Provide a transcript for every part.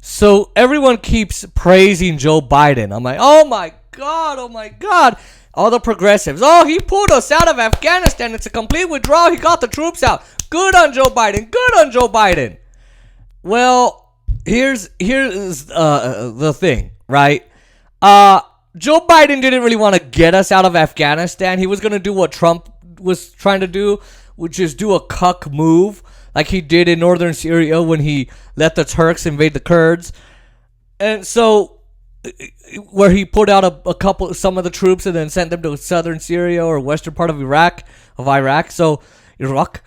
So everyone keeps praising Joe Biden. I'm like, oh my God, oh my God. All the progressives. Oh, he pulled us out of Afghanistan. It's a complete withdrawal. He got the troops out. Good on Joe Biden. Good on Joe Biden. Well, here's the thing, right? Joe Biden didn't really want to get us out of Afghanistan. He was going to do what Trump was trying to do, which is do a cuck move like he did in northern Syria when he let the Turks invade the Kurds. And so, where he put out some of the troops and then sent them to southern Syria or western part of Iraq. So, Iraq.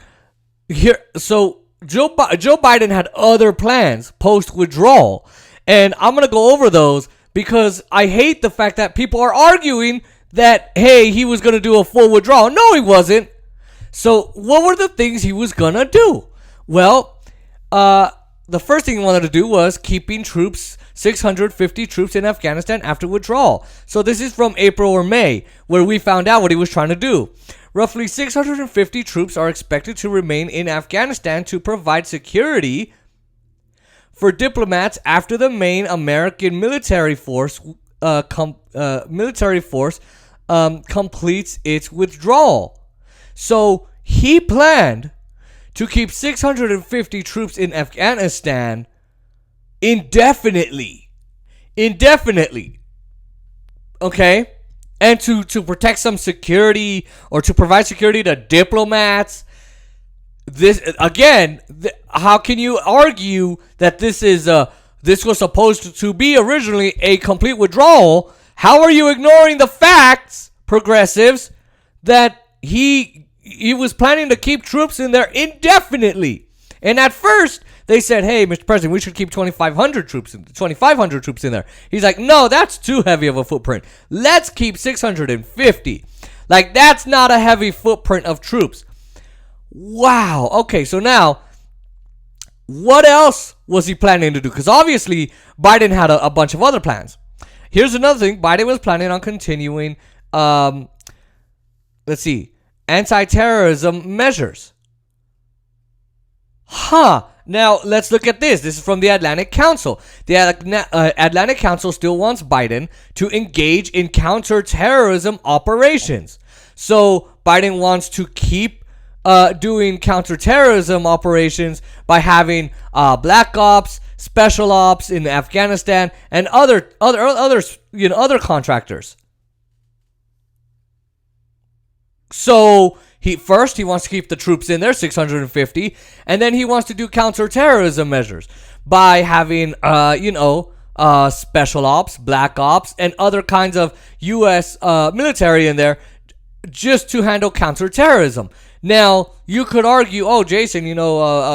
So Joe Biden had other plans post-withdrawal. And I'm going to go over those because I hate the fact that people are arguing that, hey, he was going to do a full withdrawal. No, he wasn't. So what were the things he was going to do? Well, the first thing he wanted to do was keeping 650 troops in Afghanistan after withdrawal. So this is from April or May, where we found out what he was trying to do. Roughly 650 troops are expected to remain in Afghanistan to provide security for diplomats after the main American military force completes its withdrawal. So he planned to keep 650 troops in Afghanistan indefinitely. Okay? And to protect some security or to provide security to diplomats. This again, how can you argue that this was supposed to be originally a complete withdrawal? How are you ignoring the facts, progressives, that he was planning to keep troops in there indefinitely? And at first, they said, hey, Mr. President, we should keep 2,500 troops in there. He's like, no, that's too heavy of a footprint. Let's keep 650. Like, that's not a heavy footprint of troops. Wow. Okay, so now, what else was he planning to do? Because obviously, Biden had a bunch of other plans. Here's another thing. Biden was planning on continuing, anti-terrorism measures. Now, let's look at this. This is from the Atlantic Council. The Atlantic Council still wants Biden to engage in counterterrorism operations. So, Biden wants to keep doing counterterrorism operations by having black ops, special ops in Afghanistan, and other contractors. So he wants to keep the troops in there, 650, and then he wants to do counterterrorism measures by having special ops, black ops, and other kinds of U.S. Military in there just to handle counterterrorism. Now, you could argue, oh, Jason,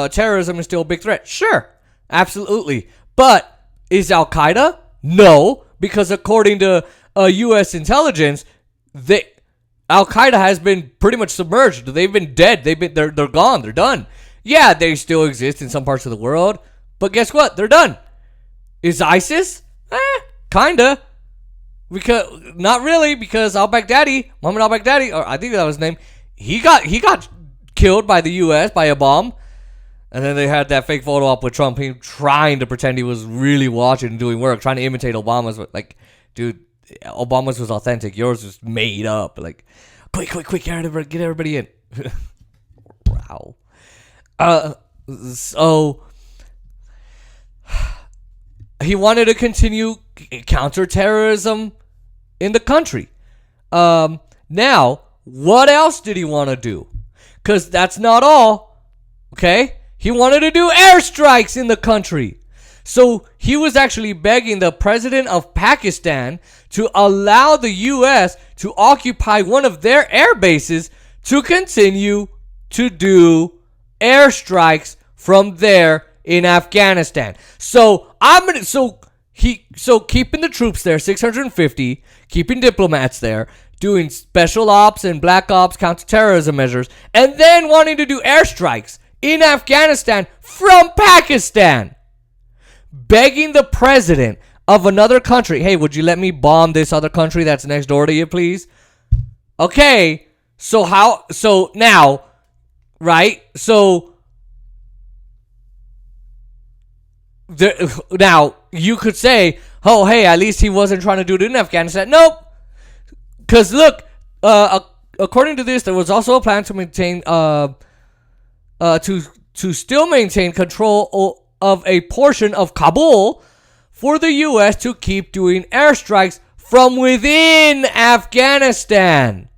terrorism is still a big threat. Sure, absolutely. But is Al-Qaeda? No, because according to U.S. intelligence, Al-Qaeda has been pretty much submerged. They've been dead. They're gone. They're done. Yeah, they still exist in some parts of the world, but guess what? They're done. Is ISIS? Kinda. Because not really, because Muhammad al-Baghdadi, or I think that was his name, he got killed by the U.S. by a bomb, and then they had that fake photo up with Trump, him trying to pretend he was really watching and doing work, trying to imitate Obama's. Like, dude, Obama's was authentic. Yours was made up. Like, quick, get everybody in. Wow. So he wanted to continue counterterrorism in the country. Now, what else did he want to do? Because that's not all. Okay? He wanted to do airstrikes in the country. So he was actually begging the president of Pakistan to allow the U.S. to occupy one of their air bases to continue to do airstrikes from there in Afghanistan. So keeping the troops there, 650, keeping diplomats there, doing special ops and black ops counterterrorism measures, and then wanting to do airstrikes in Afghanistan from Pakistan. Begging the president of another country, hey, would you let me bomb this other country that's next door to you, please? Okay, so now, right? So Now, you could say, oh, hey, at least he wasn't trying to do it in Afghanistan. Nope. Because, look, according to this, there was also a plan to maintain, to still maintain control of a portion of Kabul for the U.S. to keep doing airstrikes from within Afghanistan.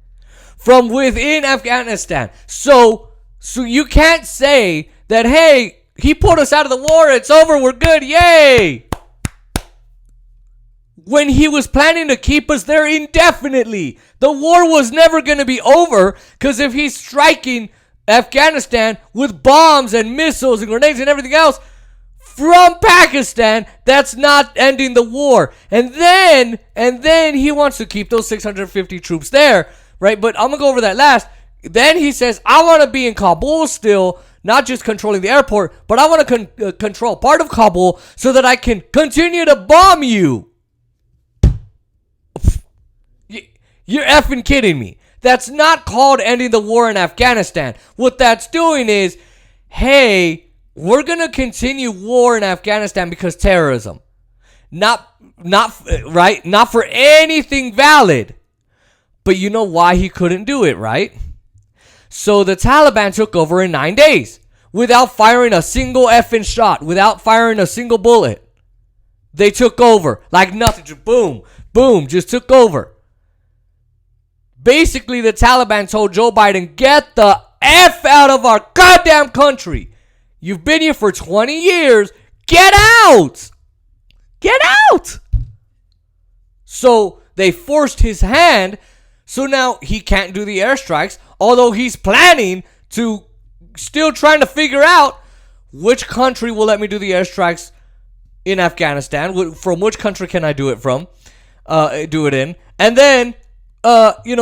From within Afghanistan. So you can't say that, hey, he pulled us out of the war, it's over, we're good, yay! When he was planning to keep us there indefinitely. The war was never going to be over, because if he's striking Afghanistan with bombs and missiles and grenades and everything else from Pakistan, that's not ending the war. And then he wants to keep those 650 troops there, right? But I'm going to go over that last. Then he says, I want to be in Kabul still, not just controlling the airport, but I want to control part of Kabul so that I can continue to bomb you. You're effing kidding me. That's not called ending the war in Afghanistan. What that's doing is, hey, we're going to continue war in Afghanistan because terrorism. Not for anything valid. But you know why he couldn't do it, right? So the Taliban took over in 9 days without firing a single effing shot, without firing a single bullet. They took over like nothing. Just boom, boom, just took over. Basically, the Taliban told Joe Biden, get the F out of our goddamn country. You've been here for 20 years. Get out. Get out. So they forced his hand. So now he can't do the airstrikes, although he's planning to, still trying to figure out which country will let me do the airstrikes in Afghanistan. From which country can I do it from? Do it in. And then,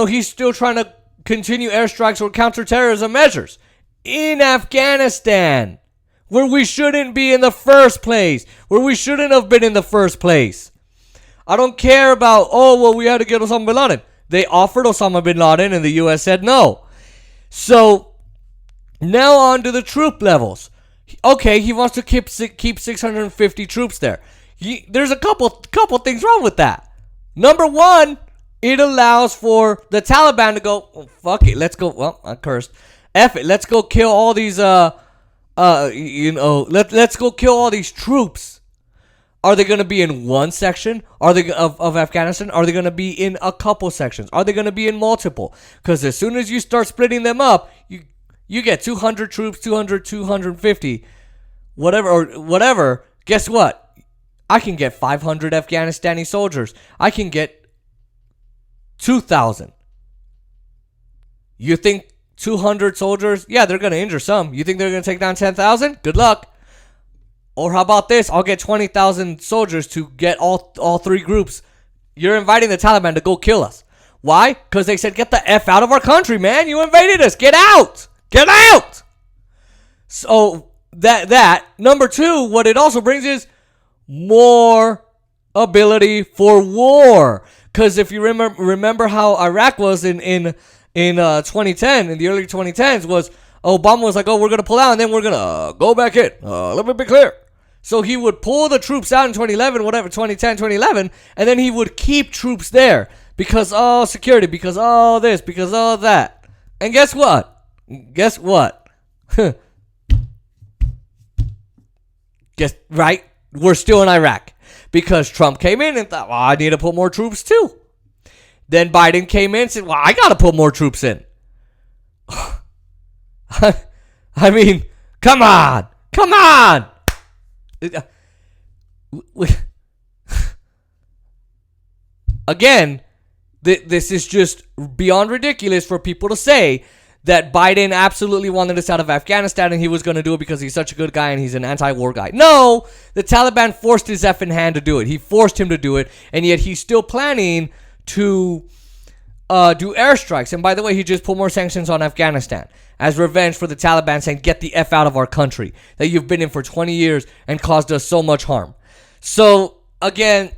he's still trying to continue airstrikes or counterterrorism measures in Afghanistan, where we shouldn't be in the first place, where we shouldn't have been in the first place. I don't care about, we had to get Osama bin Laden. They offered Osama bin Laden and the U.S. said no. So now on to the troop levels. Okay, he wants to keep 650 troops there. There's a couple things wrong with that. Number one, it allows for the Taliban to go, fuck it, let's go. Well, I cursed. F it, let's go kill all these. Let's go kill all these troops. Are they going to be in one section? Are they of Afghanistan? Are they going to be in a couple sections? Are they going to be in multiple? Because as soon as you start splitting them up, you get 200 troops, 200, 250, whatever. Guess what? I can get 500 Afghanistani soldiers. I can get 2,000. You think 200 soldiers? Yeah, they're going to injure some. You think they're going to take down 10,000? Good luck. Or how about this? I'll get 20,000 soldiers to get all three groups. You're inviting the Taliban to go kill us. Why? Because they said, get the F out of our country, man. You invaded us. Get out. Get out. So that. Number two, what it also brings is more ability for war. Because if you remember how Iraq was in 2010, in the early 2010s, was Obama was like, we're going to pull out and then we're going to go back in. Let me be clear. So he would pull the troops out in 2010, 2011, and then he would keep troops there because, security, because, this, because, that. And guess what? Right? We're still in Iraq because Trump came in and thought, I need to put more troops too. Then Biden came in and said, I got to put more troops in. I mean, come on. Again, this is just beyond ridiculous for people to say that Biden absolutely wanted us out of Afghanistan and he was going to do it because he's such a good guy and he's an anti-war guy. No, the Taliban forced his effing hand to do it. He forced him to do it, and yet he's still planning to do airstrikes. And by the way, he just put more sanctions on Afghanistan as revenge for the Taliban saying, get the F out of our country that you've been in for 20 years and caused us so much harm. So, again,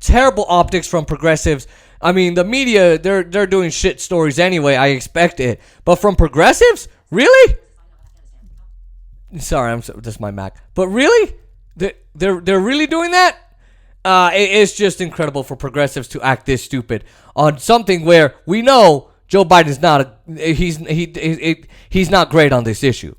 terrible optics from progressives. I mean, the media, they're doing shit stories anyway. I expect it. But from progressives? Really? Sorry, that's my Mac. But really? They're really doing that. It's just incredible for progressives to act this stupid on something where we know Joe Biden's not he's not great on this issue.